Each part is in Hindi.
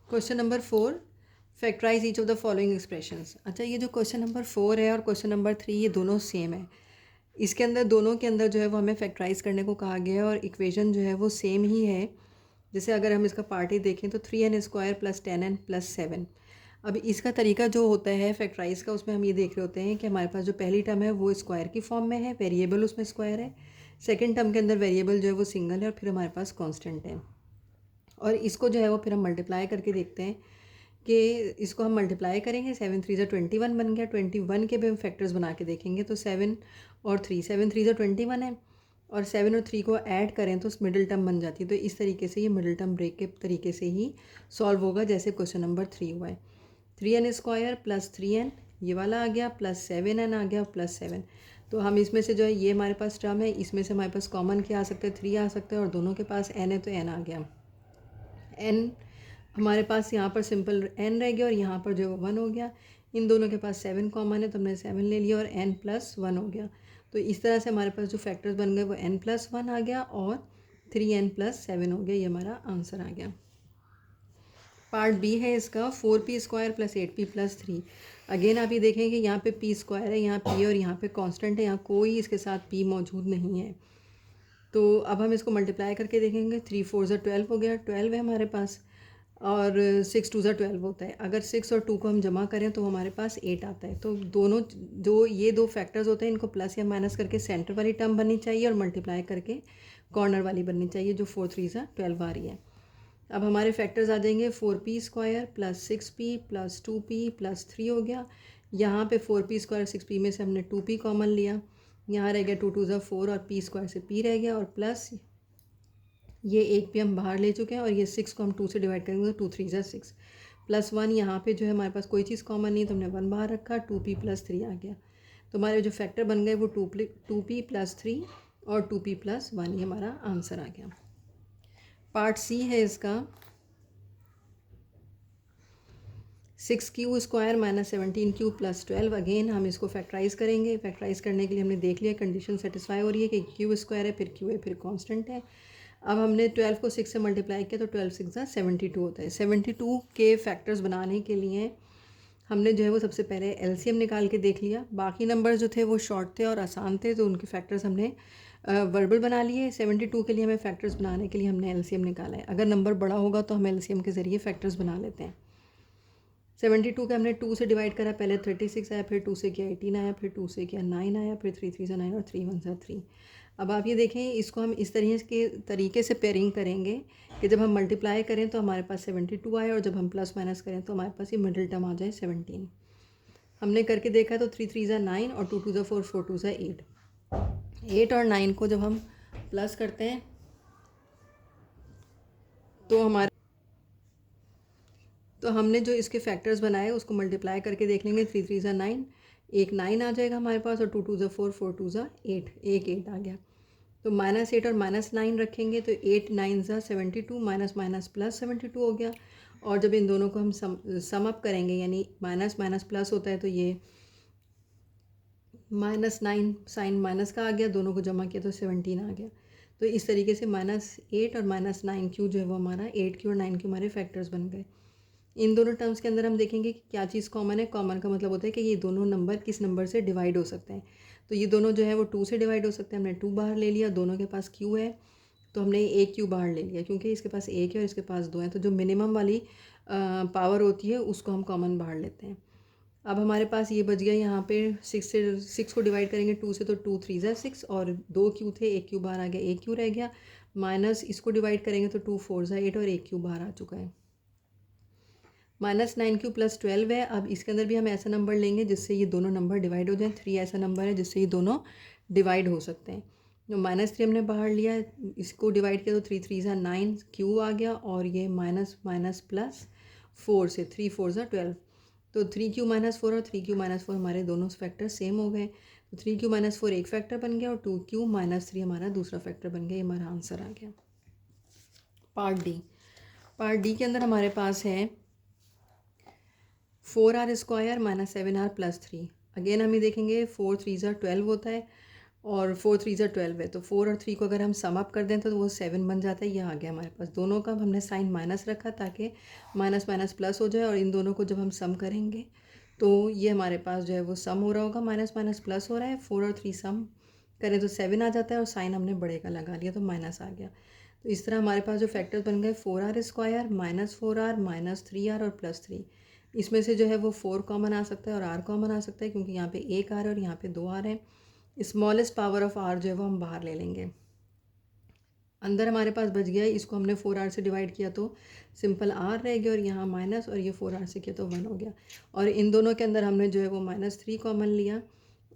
Question number 4, factorize each of the following expressions. अच्छा, ये जो क्वेश्चन नंबर 4 है और क्वेश्चन नंबर 3 ये दोनों सेम है। इसके अंदर दोनों के अंदर जो है वो हमें फैक्टराइज करने को कहा गया है और इक्वेशन जो है वो सेम ही है। जैसे अगर हम इसका पार्ट देखें तो 3n² प्लस 10n प्लस 7। अब इसका तरीका जो होता है फैक्टराइज का, उसमें हम ये देख रहे होते हैं कि हमारे पास जो पहली टर्म है वो स्क्वायर की फॉर्म में है, वेरिएबल उसमें स्क्वायर है। सेकेंड टर्म के अंदर वेरिएबल जो है वो सिंगल है और फिर हमारे पास कॉन्स्टेंट है। और इसको जो है वो फिर हम मल्टीप्लाई करके देखते हैं कि इसको हम मल्टीप्लाई करेंगे। 7×3 = 21 बन गया। 21 के भी हम फैक्टर्स बना के देखेंगे तो 7 और 3, 7×3 = 21 है और 7 और 3 को ऐड करें तो मिडिल टर्म बन जाती है। तो इस तरीके से ये मिडिल टर्म ब्रेक के तरीके से ही सॉल्व होगा, जैसे क्वेश्चन नंबर 3 हुआ है। 3n² प्लस 3n ये वाला आ गया, प्लस 7n आ गया, प्लस 7। तो हम इसमें से जो है ये हमारे पास टर्म है, इसमें से हमारे पास कॉमन क्या आ सकता है, 3 आ सकता है और दोनों के पास n है तो n आ गया। n हमारे पास यहाँ पर सिंपल n रह गया और यहाँ पर जो 1 हो गया। इन दोनों के पास 7 कॉमन है तो हमने 7 ले लिया और n + 1 हो गया। तो इस तरह से हमारे पास जो फैक्टर्स बन गए वो n + 1 आ गया और 3n + 7 हो गया। ये हमारा आंसर आ गया। पार्ट बी है इसका, 4p² plus 8p plus 3। Again आप ये देखेंगे यहाँ पे p² है, यहाँ p और यहाँ पे कांस्टेंट है, यहाँ कोई इसके साथ p मौजूद नहीं है। तो अब हम इसको मल्टीप्लाई करके देखेंगे। 3 4 12 हो गया, 12 है हमारे पास और 6 2 12 होता है। अगर 6 और 2 को हम जमा करें तो हमारे पास 8 आता है। तो दोनों जो ये दो फैक्टर्स होते हैं इनको प्लस या माइनस करके सेंटर वाली टर्म बननी चाहिए और मल्टीप्लाई करके कॉर्नर वाली बननी चाहिए, जो 4 3 12 आ रही है। अब हमारे फैक्टर्स आ जाएंगे 4p² plus 6p plus 2p plus 3 हो गया। यहाँ पे 4p² 6p में से हमने 2p कॉमन लिया, यहाँ रह गया 2 2 4 और p² से p रह गया और प्लस ये एक भी हम बाहर ले चुके हैं और ये 6 को हम 2 से डिवाइड करेंगे तो 2 3 6 प्लस 1। यहाँ पे जो है हमारे पास कोई चीज़ कॉमन नहीं तो हमने 1 बाहर रखा, 2p + 3 आ गया। तो हमारे जो फैक्टर बन गए वो 2p + 3 और 2p + 1, ये हमारा आंसर आ गया। पार्ट सी है इसका, 6q² - 17q + 12। अगेन हम इसको फैक्टराइज करेंगे। फैक्टराइज करने के लिए हमने देख लिया कंडीशन सेटिस्फाई हो रही है कि q² है, फिर q है, फिर कांस्टेंट है। अब हमने 12 को 6 से मल्टीप्लाई किया तो 12 6 72 होता है। 72 के फैक्टर्स बनाने के लिए हमने जो है वो सबसे पहले एलसीएम निकाल के देख लिया। बाकी नंबर जो थे वो शॉर्ट थे और आसान थे तो उनके फैक्टर्स हमने वर्बल बना लिए। 72 के लिए हमें फैक्टर्स बनाने के लिए हमने एलसीएम निकाला है। अगर नंबर बड़ा होगा तो हम एलसीएम के ज़रिए फैक्टर्स बना लेते हैं। 72 के हमने 2 से डिवाइड करा, पहले 36 आया, फिर 2 से किया 18 आया, फिर 2 से किया 9 आया, फिर 3 3 9 और 3 1 3। अब आप ये देखें, इसको हम इस तरीके से पेयरिंग करेंगे कि जब हम मल्टीप्लाई करें तो हमारे पास 72 आए और जब हम प्लस माइनस करें तो हमारे पास ये मिडिल टर्म आ जाए 17। हमने करके देखा तो 3 3 9 और 2 2 4 4 2 8। 8 और 9 को जब हम प्लस करते हैं तो हमने जो इसके फैक्टर्स बनाए उसको मल्टीप्लाई करके देख लेंगे। 3 3 9, एक 9 आ जाएगा हमारे पास और 2 2 4 4 2 8, एक 8 आ गया। तो -8 और -9 रखेंगे तो 8 9 72, माइनस माइनस प्लस 72 हो गया। और जब इन दोनों को हम सम अप करेंगे, यानी माइनस माइनस प्लस होता है तो ये -9 साइन माइनस का आ गया, दोनों को जमा किया तो 17 आ गया। तो इस तरीके से -8 और -9q जो है वो हमारा 8q और 9q हमारे फैक्टर्स बन गए। इन दोनों टर्म्स के अंदर हम देखेंगे कि क्या चीज़ कॉमन है। कॉमन का मतलब होता है कि ये दोनों नंबर किस नंबर से डिवाइड हो सकते हैं। तो ये दोनों जो है वो 2 से डिवाइड हो सकते हैं। हमने 2 बाहर ले लिया, दोनों के पास q है तो हमने एक q बाहर ले लिया क्योंकि इसके पास 1 है और इसके पास 2 है। तो जो मिनिमम वाली पावर होती है उसको हम कॉमन बाहर लेते हैं। अब हमारे पास ये बच गया यहाँ पे 6 को डिवाइड करेंगे 2 से तो 2 3 6 और 2 q थे, एक q बाहर आ गया, एक q रह गया। माइनस इसको डिवाइड करेंगे तो 2 4 8 और एक q बाहर आ चुका है। -9q + 12 है। अब इसके अंदर भी हम ऐसा नंबर लेंगे जिससे ये दोनों नंबर डिवाइड हो जाएं। 3 ऐसा नंबर है जिससे ये दोनों डिवाइड हो सकते हैं। जो -3 हमने बाहर लिया, इसको डिवाइड किया तो 3 3 9, q आ गया और ये माइनस माइनस प्लस 4 से 3 4 12। तो 3q - 4 और 3q - 4 हमारे दोनों फैक्टर सेम हो गए। तो 3q - 4 एक फैक्टर बन गया और 2q - 3 हमारा दूसरा फैक्टर बन गया। ये हमारा आंसर आ गया। पार्ट डी के अंदर हमारे पास है 4r² - 7r + 3। अगेन हम ये देखेंगे 4 3 12 होता है और 4 3 = 12 है, तो 4 और 3 को अगर हम सम अप कर दें तो वो 7 बन जाता है। ये आ गया हमारे पास। दोनों का हमने साइन माइनस रखा ताकि माइनस माइनस प्लस हो जाए, और इन दोनों को जब हम सम करेंगे तो ये हमारे पास जो है वो सम हो रहा होगा, माइनस माइनस प्लस हो रहा है। 4 और 3 सम करें तो 7 आ जाता है, और साइन हमने बड़े का लगा लिया तो माइनस आ गया। तो इस तरह हमारे पास जो फैक्टर्स बन गए 4r² -4r -3r और +3। इसमें से जो है वो 4 कॉमन आ सकता है और r कॉमन आ सकता है, क्योंकि यहाँ पे एक r है और यहाँ पे 2r है। स्मॉलेस्ट पावर ऑफ r जो है वो हम बाहर ले लेंगे। अंदर हमारे पास बच गया, इसको हमने 4r से डिवाइड किया तो सिंपल r रह गया, और यहाँ माइनस, और ये 4r से किया तो 1 हो गया। और इन दोनों के अंदर हमने जो है वो -3 कॉमन लिया,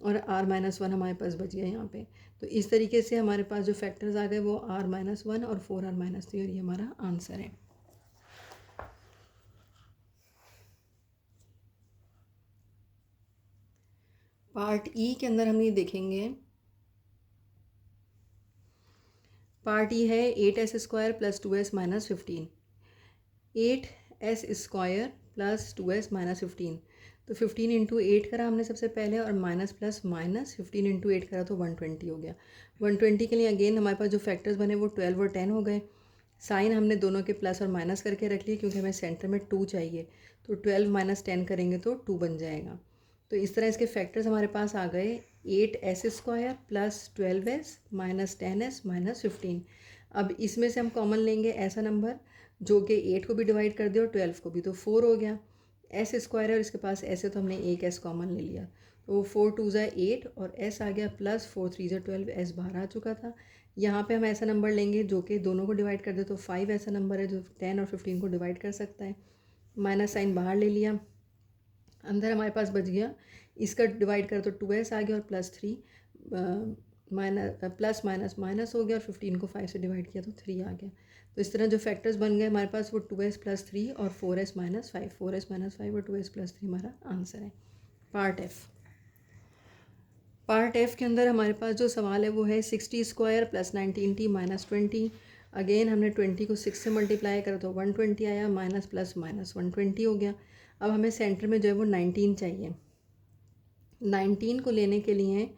और r -1 हमारे पास बच गया यहाँ पे। तो इस तरीके से हमारे पास जो फैक्टर्स आ गए वो r -1 और 4r -3, और ये हमारा आंसर है। पार्ट ई के अंदर हम ये देखेंगे। पार्ट ई है 8s² + 2s - 15। 8s² + 2s - 15, तो 15 इंटू 8 करा हमने सबसे पहले, और माइनस प्लस माइनस 15 इंटू 8 करा तो 120 हो गया। 120 के लिए अगेन हमारे पास जो फैक्टर्स बने वो 12 और 10 हो गए। साइन हमने दोनों के प्लस और माइनस करके रख लिए, क्योंकि हमें सेंटर में 2 चाहिए, तो 12 - 10 करेंगे तो 2 बन जाएगा। तो इस तरह इसके फैक्टर्स हमारे पास आ गए 8s² + 12s - 10s - 15। अब इसमें से हम कॉमन लेंगे ऐसा नंबर जो कि 8 को भी डिवाइड कर दे और 12 को भी, तो 4 हो गया। s² है और इसके पास s है, तो हमने एक s कॉमन ले लिया, तो 4 2 = 8 और s आ गया, प्लस 4 3 = 12, s बाहर आ चुका था। यहाँ पे हम ऐसा नंबर लेंगे जो कि दोनों को डिवाइड कर दे, तो 5 ऐसा नंबर है जो 10 और 15 को डिवाइड कर सकता है। माइनस साइन बाहर ले लिया, अंदर हमारे पास बच गया, इसका डिवाइड कर तो 2s आ गया, और +3 माइनस प्लस माइनस माइनस हो गया, और 15 को 5 से डिवाइड किया तो 3 आ गया। तो इस तरह जो फैक्टर्स बन गए हमारे पास वो 2s + 3 और 4s - 5, 4s - 5 और 2s + 3 हमारा आंसर है। Part F. पार्ट एफ के अंदर हमारे पास जो सवाल है वो है 60² + 19t - 20। अगेन हमने 20 को 6 से मल्टीप्लाई करा तो 120 आया, माइनस प्लस माइनस 120 हो गया। अब हमें सेंटर में जो है वो 19 चाहिए। 19 को लेने के लिए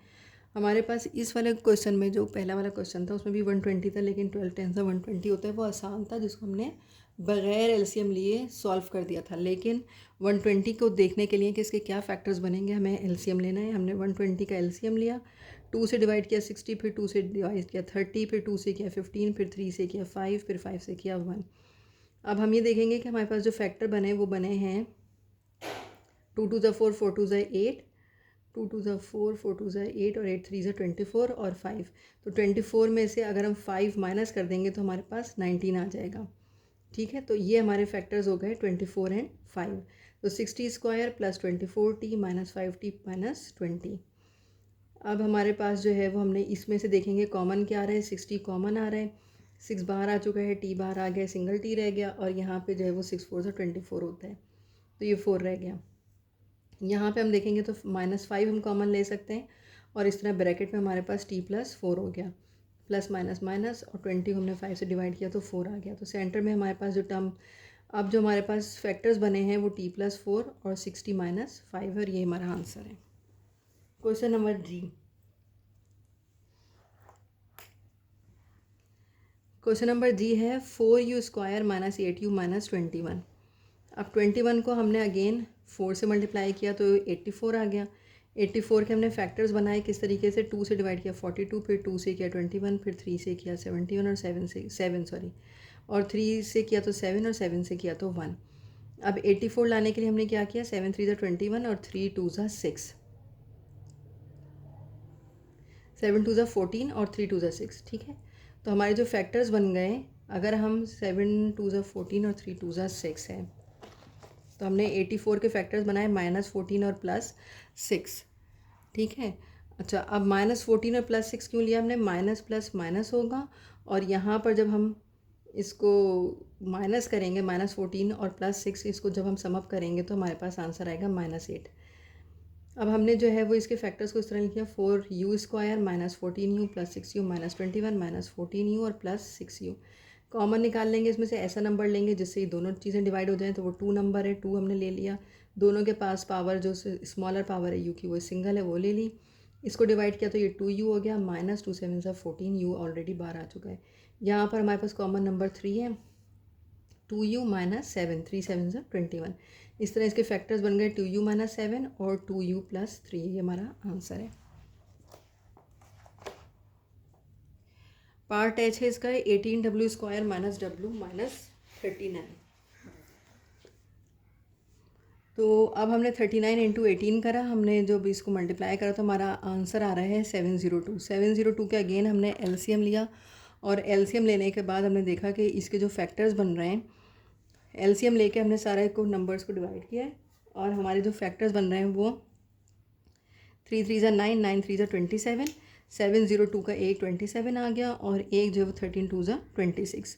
हमारे पास इस वाले क्वेश्चन में जो पहला वाला क्वेश्चन था उसमें भी 120 था, लेकिन 12 10 से 120 होता है, वो आसान था, जिसको हमने बगैर एलसीएम लिए सॉल्व कर दिया था। लेकिन 120 को देखने के लिए कि इसके क्या फैक्टर्स बनेंगे हमें एलसीएम लेना है। हमने 120 का एलसीएम लिया, 2 से डिवाइड किया 60, फिर 2 से डिवाइड किया 30, फिर 2 से किया 15, फिर 3 से किया 5, फिर 5 से किया 1। अब हम ये देखेंगे कि हमारे पास जो फैक्टर बने वो बने हैं 2 2 = 4, 4 2 = 8, 2 2 = 4, 4 2 = 8 और 8 3 = 24 और 5। तो 24 में से अगर हम 5 माइनस कर देंगे तो हमारे पास 19 आ जाएगा। ठीक है, तो ये हमारे फैक्टर्स हो गए 24 एंड 5। तो 60² + 24t - 5t - 20। अब हमारे पास जो है वो हमने इसमें से देखेंगे कॉमन क्या आ रहा है। 60 कॉमन आ रहा है, 6 बाहर आ चुका है, t बाहर आ गया, सिंगल t रह गया, और यहाँ पे जो है वो 6 4 = 24 होता है, तो ये 4 रह गया। यहाँ पे हम देखेंगे तो -5 हम कॉमन ले सकते हैं, और इस तरह ब्रैकेट में हमारे पास t + 4 हो गया, प्लस माइनस माइनस, और 20 हमने 5 से डिवाइड किया तो 4 आ गया। तो सेंटर में हमारे पास जो टर्म अब जो हमारे पास फैक्टर्स बने हैं वो t + 4 और 60 - 5 है, और ये हमारा आंसर है। क्वेश्चन नंबर जी। क्वेश्चन नंबर जी है 4u² - 8u - 21। अब 21 को हमने अगेन 4 से मल्टीप्लाई किया तो 84 आ गया। 84 के हमने फैक्टर्स बनाए किस तरीके से, 2 से डिवाइड किया 42, फिर 2 से किया 21, फिर 3 से किया 71 और 7 सॉरी, और 3 से किया तो 7 और 7 से किया तो 1। अब 84 लाने के लिए हमने क्या किया, 7 3 = 21 और 3 2 = 6, 7 2 = 14 और 3 2 = 6। ठीक है, तो हमारे जो फैक्टर्स बन गए, अगर हम 7 2 = 14 और 3 2 = 6 है, तो हमने 84 के फैक्टर्स बनाए -14 और +6। ठीक है, अच्छा, अब -14 और +6 क्यों लिया हमने, माइनस प्लस माइनस होगा, और यहाँ पर जब हम इसको माइनस करेंगे -14 और +6, इसको जब हम समअप करेंगे तो हमारे पास आंसर आएगा -8। अब हमने जो है वो इसके फैक्टर्स को इस तरह लिखा, 4u² - 14u + 6u - 21 - 14u और +6u। कॉमन निकाल लेंगे, इसमें से ऐसा नंबर लेंगे जिससे ये दोनों चीज़ें डिवाइड हो जाएँ, तो वो 2 नंबर है, 2 हमने ले लिया। दोनों के पास पावर जो स्मॉलर पावर है u की वो सिंगल है, वो ले ली। इसको डिवाइड किया तो ये 2u हो गया, माइनस 2 7 सा 14, u ऑलरेडी बाहर आ चुका है। यहाँ पर हमारे पास कॉमन नंबर 3 है, 2u माइनस 7, 3 7 सा 21। इस तरह इसके फैक्टर्स बन गए 2u माइनस 7 और 2u प्लस 3। ये हमारा आंसर है। पार्ट एच है इसका 18w square minus w minus 39। तो अब हमने 39 इंटू 18 करा, हमने जो भी इसको मल्टीप्लाई करा तो हमारा आंसर आ रहा है 702। 702 के अगेन हमने एलसीएम लिया और एलसीएम लेने के बाद हमने देखा कि इसके जो फैक्टर्स बन रहे हैं, एलसीएम लेके हमने सारे को नंबर्स को डिवाइड किया है और हमारे जो फैक्टर्स बन रहे हैं वो 3 3 ज़ा 9, 9 3 ज़ा 27, 702 का एक 27 आ गया और एक जो 13 2 ज़ा 26।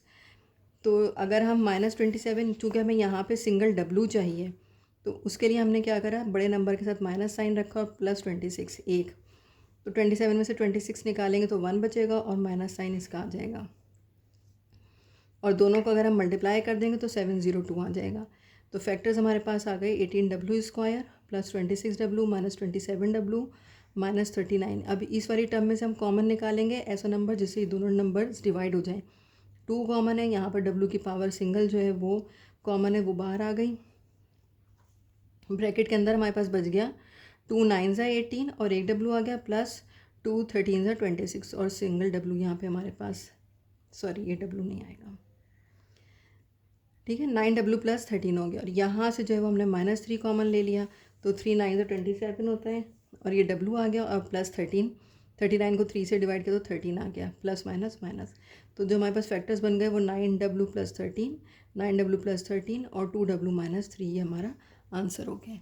तो अगर हम माइनस 27, चूँकि हमें यहाँ पे सिंगल डब्लू चाहिए तो उसके लिए हमने क्या करा, बड़े नंबर के साथ माइनस साइन रखा और प्लस 26 एक। तो 27 में से 26 निकालेंगे तो 1 बचेगा और माइनस साइन इसका आ जाएगा और दोनों को अगर हम मल्टीप्लाई कर देंगे तो 702 आ जाएगा। तो फैक्टर्स हमारे पास आ गए 18w square plus 26w minus 27w minus 39। अब इस वाली टर्म में से हम कॉमन निकालेंगे ऐसा नंबर जिससे ये दोनों नंबर्स डिवाइड हो जाएं। 2 कॉमन है, यहाँ पर w की पावर सिंगल जो है वो कॉमन है, वो बाहर आ गई। ब्रैकेट के अंदर हमारे पास बच गया 2 9 ज़ा 18 और एक w आ गया प्लस 2 13 ज़ा 26 और सिंगल w यहाँ पे हमारे पास, सॉरी ये w नहीं आएगा, ठीक है। 9w प्लस 13 हो गया और यहाँ से जो है वो हमने माइनस 3 कॉमन ले लिया तो 3 9 ज़ा 27 होता है और ये w आ गया और प्लस 13, 39 को 3 से डिवाइड किया तो 13 आ गया, प्लस माइनस माइनस। तो जो हमारे पास फैक्टर्स बन गए वो 9w प्लस 13, 9w प्लस 13 और 2w माइनस 3, ये हमारा आंसर हो गया।